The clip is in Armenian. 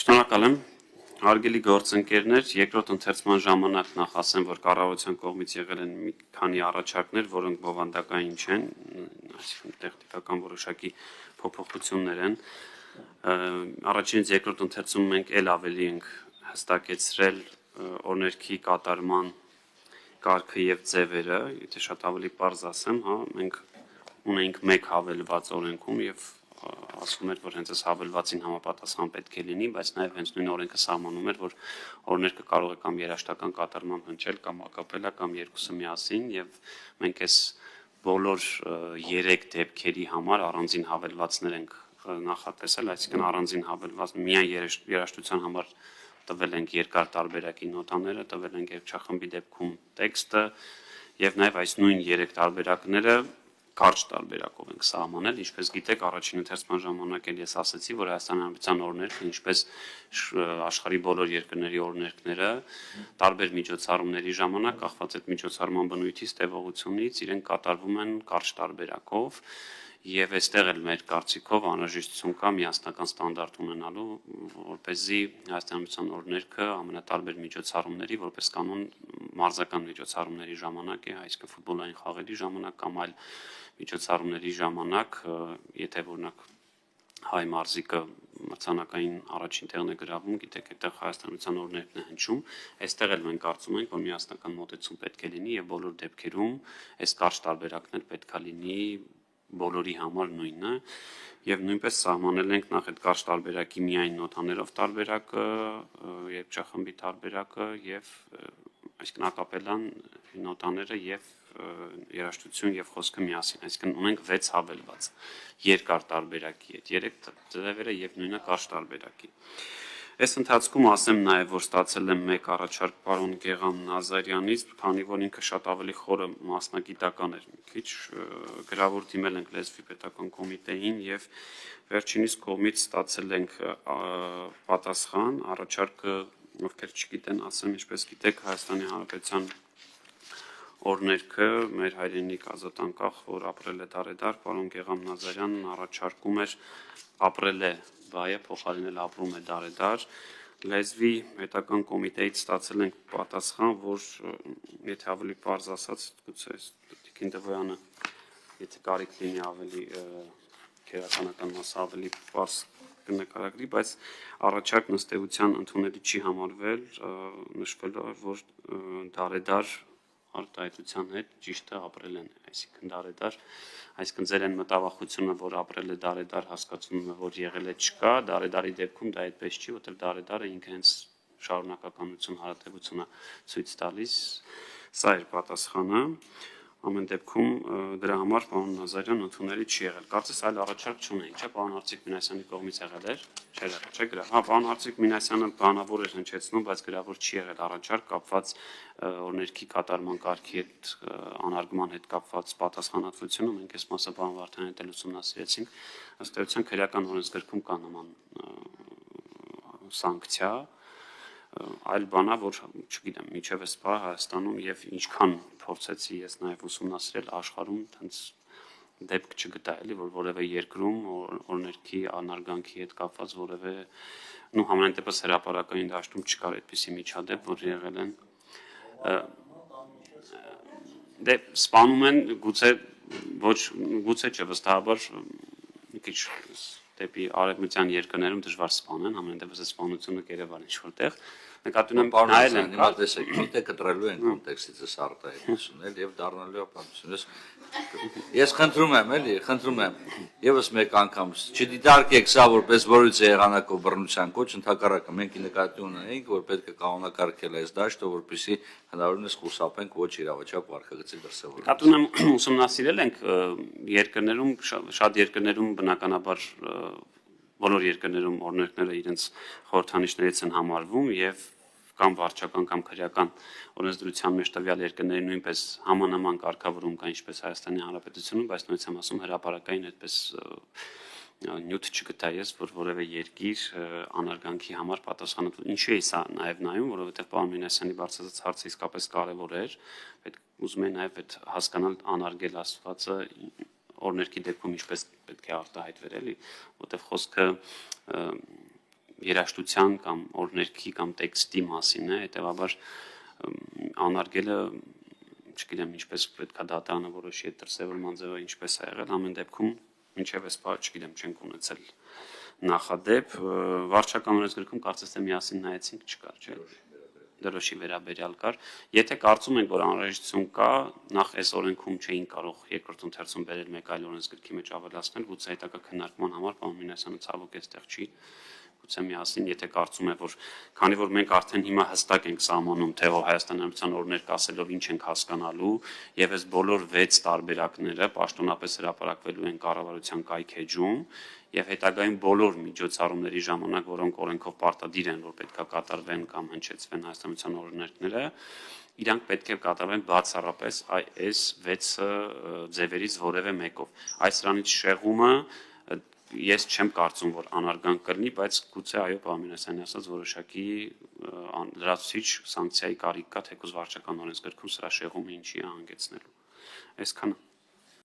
Շնորհակալ եմ, հարգելի գործընկերներ, երկրորդ ընթերցման ժամանակ նախ ասեմ, որ կառավարության կողմից եղել են մի քանի առաջարկներ, որոնք բովանդակային չեն, այսինքն տեխնիկական որոշակի փոփոխություններ են։ Առաջինից երկրորդ ընթերցում մենք ել ավելի ենք հստակեցրել օրենքի կատարման կարգը եւ ձևերը, եթե շատ ավելի պարզ ասեմ, մենք ունենք մեկ հավելված օրենքում եւ ասում էր, որ հենց այս հավելվածին համապատասխան պետք է լինի, բայց նաև հենց նույն օրենքը սահմանում էր, որ օրենքը կարող է կամ երաշտական կատարմամբ հնչել, կամ ակապելա, կամ երկուսը միասին, եւ մենք այս բոլոր 3 դեպքերի համար առանձին հավելվածներ ենք նախատեսել, այսինքն առանձին հավելված միայն երաշտության համար տվել ենք երկար տարբերակի նոտաները, տվել ենք երգչախմբի դեպքում տեքստը եւ նաև այս նույն 3 տարբերակները կարճ տարբերակով ենք սահմանել, ինչպես գիտեք, առաջին ընթերցման ժամանակ էլ ես ասացի, որ Հայաստանի Հանրապետության օրենքը, ինչպես աշխարհի բոլոր երկրների օրենքները, տարբեր միջոցառումների ժամանակ կախված այդ միջոցառման բնույթից, տևողությունից, իրենք կատարվում են կարճ տարբերակով, եւ այստեղ էլ մեր կարծիքով անհրաժեշտություն կա միասնական ստանդարտ ունենալու, որպեսզի Հայաստանի Հանրապետության օրենքը ամենատարբեր միջոցառումների, որպես կանոն մարզական միջոցառումների ժամանակ է, այսինքն ֆուտբոլային խաղերի ժամանակ կամ այլ միջոցառումների ժամանակ, եթե օրինակ հայ մարզիկը մրցանակային առաջին տեղն է գրավում, գիտեք, այդտեղ Հայաստանության օրենքն է հնչում, այստեղ էլ մենք կարծում ենք, որ միասնական մոտեցում պետք է լինի եւ բոլոր դեպքերում այս կարճ տարբերակն էլ պետք է լինի բոլորի համար նույնը եւ նույնպես սահմանել ենք նախ այդ կարճ տարբերակի միայն նոտաներով տարբերակը, երգչախմբի տարբերակը եւ այսինքն ակապելան նոտաները եւ երաժշտություն եւ խոսքը միասին, այսինքն ունենք 6 հավելված երկար տարբերակի հետ, 3 ձևերը եւ նույնը կարճ տարբերակի։ Այս ընթացքում ասեմ նաև, որ ստացել եմ մեկ առաջարկ պարոն Գեգամ Նազարյանից, քանի որ ինքը շատ ավելի խորը մասնագիտական էր մի քիչ, գրավոր դիմել ենք լեզվի պետական կոմիտեին եւ վերջինիս կողմից ստացել ենք պատասխան, առաջարկը, ովքեր չգիտեն, ասեմ, ինչպես գիտեք, Հայաստանի Հանրապետության օրենքը մեր հայրենիք ազատ անկախ, որ ապրել է դարեդար, պարոն Գեգամ Նազարյանն առաջարկում էր ապրել է բայը փոխարինել ապրում է դարեդար, լեզվի պետական կոմիտեից ստացել ենք պատասխան, որ եթե ավելի պարզ ասած, գուցե Տիկին Դվոյանը, եթե կարիք լինի ավելի քերականական մասը ավելի պարզ կնկարագրի, բայց առաջարկն ըստ էության ընդունելի չի համարվել, նշվելով, որ դարեդար արտահայտության հետ ճիշտը ապրել են, այսինքն դարեդար, այսինքն ձեր են մտավախությունը, որ ապրել է դարեդար, հասկացում է, որ եղել է չկա, դարեդարի դեպքում դա այդպես չի, որտեղ դարեդարը ինքը հենց շարունակականություն, հարատևություն է ցույց տալիս, սա էր պատասխանը, ամեն դեպքում դրա համար պարոն Նազարյան ընդունելի չի եղել, կարծես այլ առաջարկ չունեինք, չէ՞, պարոն Արծիք Մինասյանի կողմից եղել էր, չէ՞ գրա, պարոն Արծիք Մինասյանը բանավոր էր հնչեցնում, բայց գրավոր չի եղել առաջարկ կապված օրենքի կատարման կարգի հետ անարգման հետ կապված պատասխանատվությունը, մենք այս մասը պարոն Վարդանյանի հետ ուսումնասիրեցինք, ըստ էության քրեական օրենսգրքում կա նման սանկցիա, այլ բանա, որ չգիտեմ, միջև էս բա Հայաստանում եւ ինչքան փորձեցի ես նաեւ ուսումնասիրել աշխարհում, հենց դեպք չգտա էլի, որ որևէ երկրում օրենքի անարգանքի հետ կապված որևէ, համենայն դեպս հրապարակային դաշտում չկար այդպիսի միջադեպ, որ եղել են դե սպանում են գուցե ոչ գուցե չէ վստահաբար մի քիչ դեպի արևմտյան երկրներում դժվար սպանեն, ամեն դեպս այս սպանությունը կերևալ ինչ-որտեղ նկատի ունեմ նայել են հիմա տեսեք, միտը կտրելու են կոնտեքստից արտահայտություն էլ եւ դառնալու է պատմություն։ Ես խնդրում եմ, էլի, խնդրում եմ, եւս մեկ անգամ չդիտարկեք սա որպես որից եղանակով բռնության կոչ, ընդհակառակը մենք նկատի ունենք, որ պետք է կանոնակարգել այս դաշտը, որպեսզի հնարավորինս խուսափենք ոչ իրավաչափ վարքագծի դրսևորումից։ Նկատի ունեմ ուսումնասիրել ենք երկրներում, շատ երկրներում բնականաբար բոլոր երկրներում օրենքները իրենց խորհրդանիշներից են համարվում եւ կամ վարչական կամ քրեական օրենսդրության մեջ տվյալ երկրների նույնպես համանման կարգավորում կա ինչպես Հայաստանի Հանրապետությունում, բայց նույնպես եմ ասում հրապարակային այդպես նյութ չգտա ես, որ որևէ երկիր անարգանքի համար պատասխանատու։ Ինչու է սա նաև նայում, որովհետև պարոն Մինասյանի բարձրացած հարցը իսկապես կարևոր էր, ուզում եմ նաև այդ հասկանալ անարգել ասվածը օրենքի դեպքում ինչպես պետք է արտահայտվեր, էլի, որտեղ խոսքը երաժշտության կամ օրներքի կամ տեքստի մասին է, հետեւաբար անարգելը չգիտեմ ինչպես պետք է դատարանը որոշի այդ դրսևորման ձևը ինչպես է եղել, ամեն դեպքում մինչև այս բանը չգիտեմ չենք ունեցել նախադեպ վարչական օրենսգրքում կարծես թե միասին նայեցինք չկար, չէ՞։ Դրոշի վերաբերյալ կար։ Եթե կարծում ենք, որ անհրաժեշտություն կա, նախ այս օրենքում չէին կարող երկրորդ ընթերցում բերել մեկ այլ օրենսգրքի մեջ ավելացնել, գուցե հետագա քննարկման համար պարոն Մինասյանը ցավոք այստեղ չի, գուցե միասին, եթե կարծում է, որ քանի որ մենք արդեն հիմա հստակ ենք սահմանում, թե Հայաստանի Հանրապետության օրենքն ասելով ինչ ենք հասկանալու, եւ այս բոլոր 6 տարբերակները պաշտոնապես հրապարակվելու են կառավարության կայքեջում, եւ հետագայում բոլոր միջոցառումների ժամանակ, որոնք օրենքով պարտադիր են, որ պետքա կատարվեն կամ հնչեցվեն Հայաստանության օրենքները, իրանք պետք է կատարվեն բացառապես այս 6 ձևերից որևէ մեկով։ Այս սրանից շեղումը ես չեմ կարծում, որ անարգանք կլինի, բայց գուցե այո, պարոն Մինասյանի ասած որոշակի լրացուցիչ սանկցիայի կարիք կա, թեկուզ վարչական օրենսգրքում սրա շեղումը ինչի է հանգեցնելու։ Այսքանը։